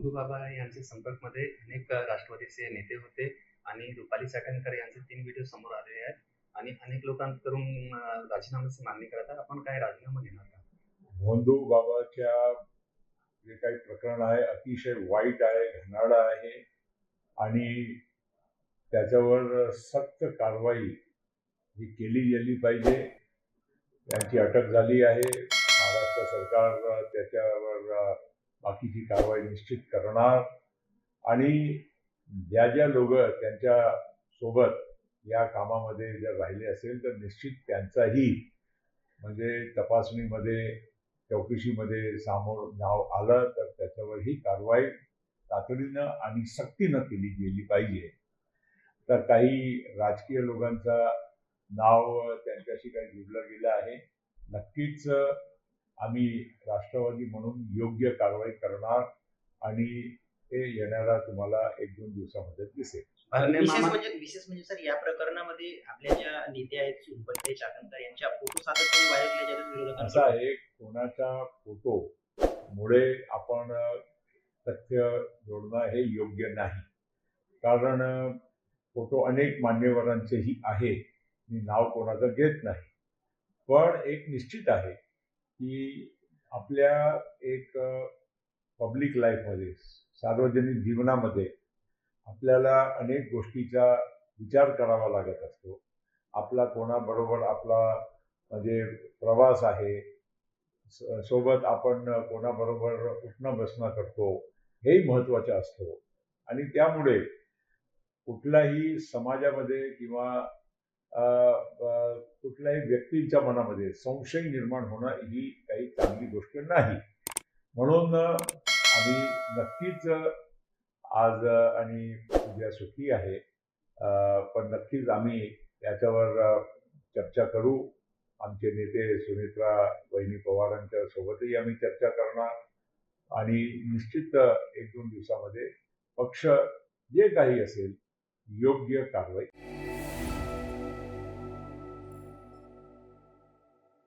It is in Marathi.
बंधू बाबा यांच्या संपर्कमध्ये अनेक राष्ट्रवादीचे नेते होते आणि रुपाली चाकणकर यांचे 3 व्हिडिओ समोर आलेले आहेत आणि अनेक लोकांकडून राजीनाम्याची मागणी करत आहेत. आपण काय राजीनामा घेणार का? भोंदू बाबाच्या जे काही प्रकरण आहे अतिशय वाईट आहे, घाणेरड आहे आणि त्याच्यावर सक्त कारवाई ही केली गेली पाहिजे. त्यांची अटक झाली आहे. महाराष्ट्र सरकार त्याच्यावर बाकीची कारवाई निश्चित करणार आणि ज्या लोक त्यांच्या सोबत या कामामध्ये जर राहिले असेल तर निश्चित त्यांचाही म्हणजे तपासणीमध्ये चौकशीमध्ये सामोर नाव आलं तर त्याच्यावर ही कारवाई तातडीनं आणि सक्तीनं केली गेली पाहिजे. तर काही राजकीय लोकांचा नाव त्यांच्याशी काही जोडलं गेलं आहे. नक्कीच आम्ही राष्ट्रवादी म्हणून योग्य कारवाई करणार आणि ते येणारा तुम्हाला 1-2 दिवसामध्ये दिसेल. विशेष म्हणजे सर या प्रकरणामध्ये आपल्या ज्या नेते आहेत सुरपट्टे चाकणकर यांच्या फोटो सातत्याने व्हायरल केले जातात विरोधकांकडून. असा आहे कोणाचा फोटो मुळे आपण तथ्य जोडणं हे योग्य नाही. कारण फोटो अनेक मान्यवरांचेही आहे. मी नाव कोणाचं घेत नाही. पण एक निश्चित आहे की आपल्या एक पब्लिक लाईफमध्ये सार्वजनिक जीवनामध्ये आपल्याला अनेक गोष्टीचा विचार करावा लागत असतो. आपला कोणाबरोबर आपला म्हणजे प्रवास आहे, सोबत आपण कोणाबरोबर उठणं बसणं करतो हेही महत्त्वाचं असतो आणि त्यामुळे कुठल्याही समाजामध्ये किंवा कुठल्याही व्यक्तीच्या मनामध्ये संशय निर्माण होणं ही काही चांगली गोष्ट नाही. म्हणून आम्ही नक्कीच आज आणि उद्या सुट्टी आहे, पण नक्कीच आम्ही त्याच्यावर चर्चा करू. आमचे नेते सुनेत्रा वहिनी पवारांच्या सोबतही आम्ही चर्चा करणार आणि निश्चित 1-2 दिवसामध्ये पक्ष जे काही असेल योग्य कारवाई